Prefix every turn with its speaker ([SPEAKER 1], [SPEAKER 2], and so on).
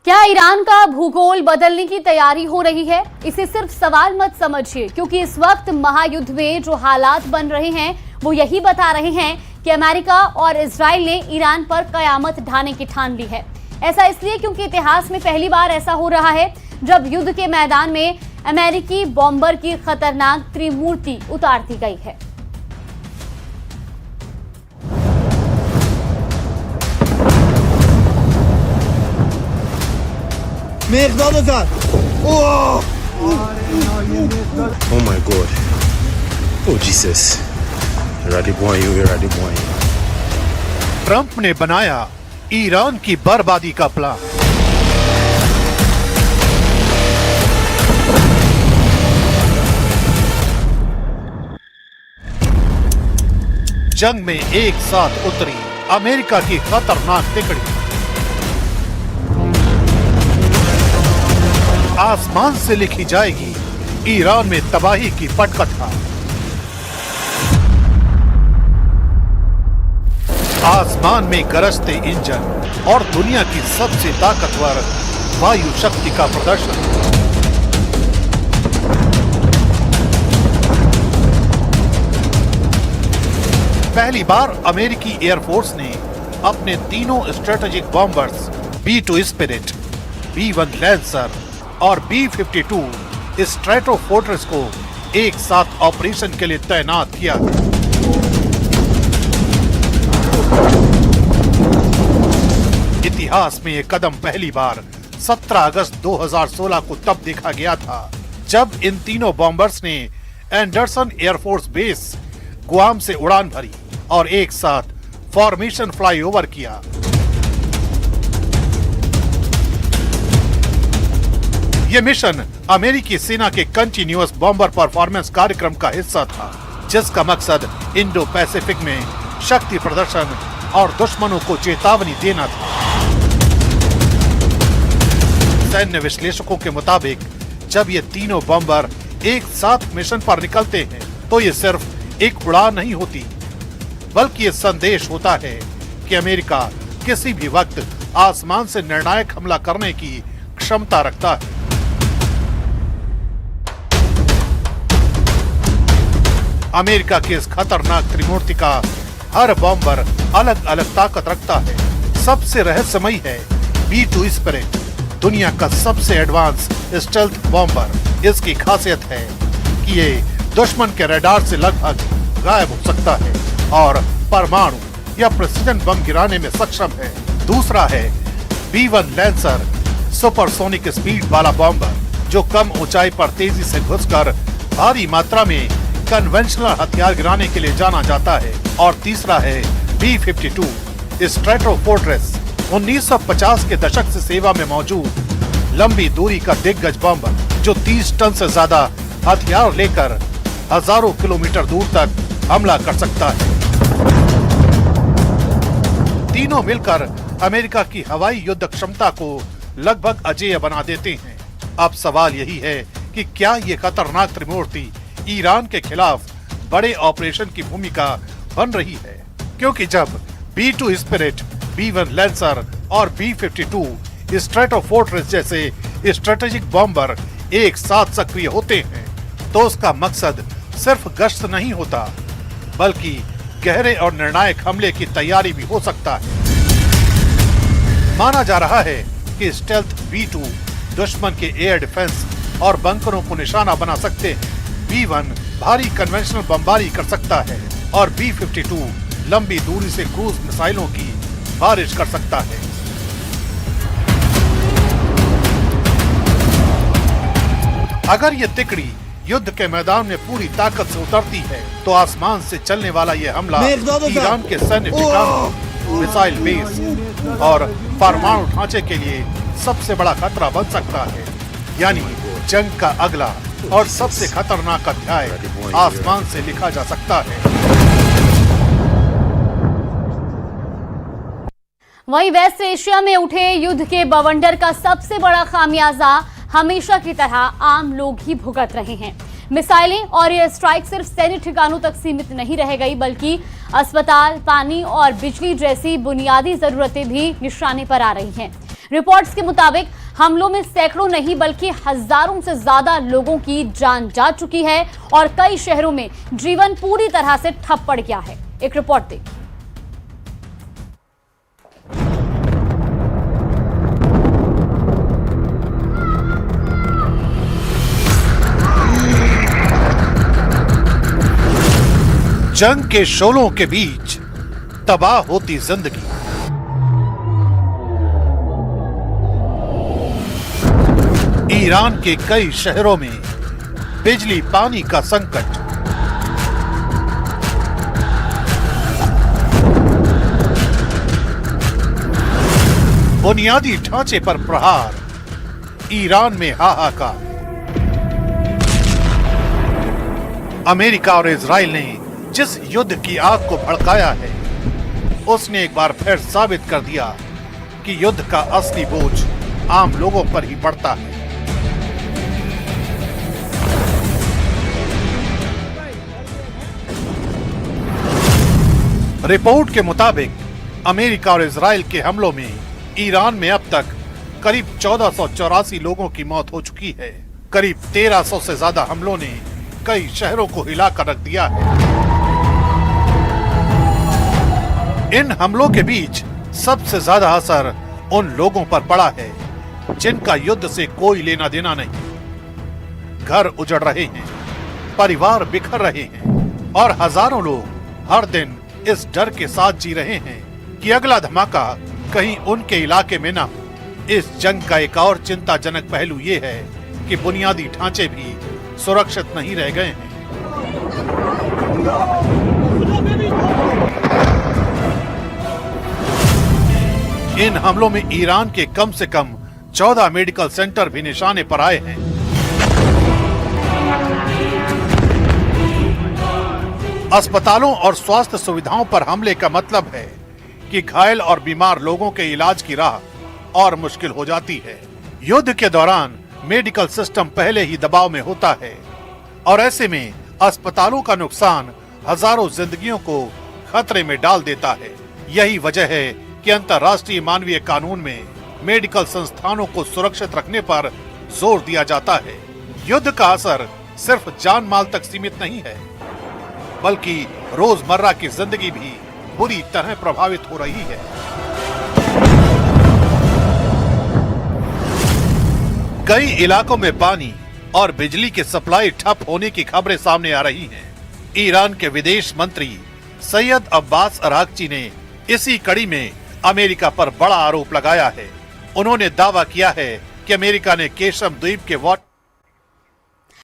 [SPEAKER 1] क्या ईरान का भूगोल बदलने की तैयारी हो रही है? इसे सिर्फ सवाल मत समझिए, क्योंकि इस वक्त महायुद्ध में जो हालात बन रहे हैं वो यही बता रहे हैं कि अमेरिका और इजराइल ने ईरान पर कयामत ढाने की ठान ली है। ऐसा इसलिए क्योंकि इतिहास में पहली बार ऐसा हो रहा है जब युद्ध के मैदान में अमेरिकी बॉम्बर की खतरनाक त्रिमूर्ति उतार दी गई है।
[SPEAKER 2] Oh my God. Oh Jesus.
[SPEAKER 3] Trump ने बनाया ईरान की बर्बादी का प्लान। जंग में एक साथ उतरी अमेरिका की खतरनाक तिकड़ी। आसमान से लिखी जाएगी ईरान में तबाही की पटकथा। आसमान में गरजते इंजन और दुनिया की सबसे ताकतवर वायु शक्ति का प्रदर्शन। पहली बार अमेरिकी एयरफोर्स ने अपने तीनों strategic bombers B-2 spirit, B-1 lancer और B-52 स्ट्रैटोफोर्ट्रेस को एक साथ ऑपरेशन के लिए तैनात किया। इतिहास में यह कदम पहली बार 17 अगस्त 2016 को तब देखा गया था जब इन तीनों बॉम्बर्स ने एंडरसन एयरफोर्स बेस गुआम से उड़ान भरी और एक साथ फॉर्मेशन फ्लाईओवर किया। यह मिशन अमेरिकी सेना के कंटिन्यूअस बॉम्बर परफॉर्मेंस कार्यक्रम का हिस्सा था, जिसका मकसद इंडो पैसिफिक में शक्ति प्रदर्शन और दुश्मनों को चेतावनी देना था। सैन्य विश्लेषकों के मुताबिक जब ये तीनों बॉम्बर एक साथ मिशन पर निकलते हैं तो ये सिर्फ एक उड़ान नहीं होती, बल्कि ये संदेश होता है कि अमेरिका किसी भी वक्त आसमान से निर्णायक हमला करने की क्षमता रखता है। अमेरिका की इस खतरनाक त्रिमूर्ति का हर बॉम्बर अलग अलग ताकत रखता है। सबसे रहस्यमयी है B-2 स्पिरिट, दुनिया का सबसे एडवांस स्टेल्थ बॉम्बर। इसकी खासियत है कि ये दुश्मन के रडार से लगभग गायब हो सकता है और परमाणु या प्रेसिजन बम गिराने में सक्षम है। दूसरा है B-1 लैंसर, सुपरसोनिक स्पीड वाला बॉम्बर जो कम ऊंचाई पर तेजी से घुसकर भारी मात्रा में कन्वेंशनल हथियार गिराने के लिए जाना जाता है। और तीसरा है B-52 स्ट्रैटोफोर्ट्रेस, 1950 के दशक से सेवा में मौजूद लंबी दूरी का दिग्गज बॉम्बर जो 30 टन से ज्यादा हथियार लेकर हजारों किलोमीटर दूर तक हमला कर सकता है। तीनों मिलकर अमेरिका की हवाई युद्ध क्षमता को लगभग अजेय बना देते हैं। अब सवाल यही है कि क्या ये खतरनाक त्रिमूर्ति ईरान के खिलाफ बड़े ऑपरेशन की भूमिका बन रही है, क्योंकि जब B-2 स्पिरिट, B-1 लैंसर और B-52 स्ट्रैटोफोर्ट्रेस जैसे स्ट्रेटेजिक बॉम्बर एक साथ सक्रिय होते हैं तो उसका मकसद सिर्फ गश्त नहीं होता, बल्कि गहरे और निर्णायक हमले की तैयारी भी हो सकता है। माना जा रहा है कि स्टेल्थ B-2 दुश्मन के एयर डिफेंस और बंकरों को निशाना बना सकते हैं, B-1 भारी कन्वेंशनल बमबारी कर सकता है और B-52 लंबी दूरी से क्रूज मिसाइलों की बारिश कर सकता है। अगर ये तिकड़ी युद्ध के मैदान में पूरी ताकत से उतरती है तो आसमान से चलने वाला ये हमला ईरान के सैन्य ठिकानों, मिसाइल बेस और परमाणु ढांचे के लिए सबसे बड़ा खतरा बन सकता है। यानी जंग का अगला और सबसे खतरनाक अध्याय आसमान से लिखा जा सकता है।
[SPEAKER 1] वहीं वेस्ट एशिया में उठे युद्ध के बवंडर का सबसे बड़ा खामियाजा हमेशा की तरह आम लोग ही भुगत रहे हैं। मिसाइलें और एयर स्ट्राइक सिर्फ सैन्य ठिकानों तक सीमित नहीं रह गई, बल्कि अस्पताल, पानी और बिजली जैसी बुनियादी जरूरतें भी निशाने पर आ रही हैं। रिपोर्ट्स के मुताबिक हमलों में सैकड़ों नहीं बल्कि हजारों से ज्यादा लोगों की जान जा चुकी है और कई शहरों में जीवन पूरी तरह से ठप पड़ गया है। एक रिपोर्ट देखिए।
[SPEAKER 3] जंग के शोलों के बीच तबाह होती जिंदगी, ईरान के कई शहरों में बिजली पानी का संकट, बुनियादी ढांचे पर प्रहार, ईरान में हाहाकार। अमेरिका और इजराइल ने जिस युद्ध की आग को भड़काया है, उसने एक बार फिर साबित कर दिया कि युद्ध का असली बोझ आम लोगों पर ही पड़ता है। रिपोर्ट के मुताबिक अमेरिका और इजराइल के हमलों में ईरान में अब तक करीब 1484 लोगों की मौत हो चुकी है। करीब 1300 से ज्यादा हमलों ने कई शहरों को हिलाकर रख दिया है। इन हमलों के बीच सबसे ज्यादा असर उन लोगों पर पड़ा है जिनका युद्ध से कोई लेना देना नहीं। घर उजड़ रहे हैं, परिवार बिखर रहे हैं और हजारों लोग हर दिन इस डर के साथ जी रहे हैं कि अगला धमाका कहीं उनके इलाके में ना हो। इस जंग का एक और चिंताजनक पहलू ये है कि बुनियादी ढांचे भी सुरक्षित नहीं रह गए हैं। इन हमलों में ईरान के कम से कम 14 मेडिकल सेंटर भी निशाने पर आए हैं। अस्पतालों और स्वास्थ्य सुविधाओं पर हमले का मतलब है कि घायल और बीमार लोगों के इलाज की राह और मुश्किल हो जाती है। युद्ध के दौरान मेडिकल सिस्टम पहले ही दबाव में होता है और ऐसे में अस्पतालों का नुकसान हजारों जिंदगियों को खतरे में डाल देता है। यही वजह है कि अंतर्राष्ट्रीय मानवीय कानून में मेडिकल संस्थानों को सुरक्षित रखने पर जोर दिया जाता है। युद्ध का असर सिर्फ जान माल तक सीमित नहीं है, बल्कि रोजमर्रा की जिंदगी भी बुरी तरह प्रभावित हो रही है। कई इलाकों में पानी और बिजली की सप्लाई ठप होने की खबरें सामने आ रही हैं। ईरान के विदेश मंत्री सैयद अब्बास अरागची ने इसी कड़ी में अमेरिका पर बड़ा आरोप लगाया है। उन्होंने दावा किया है कि अमेरिका ने केशम द्वीप के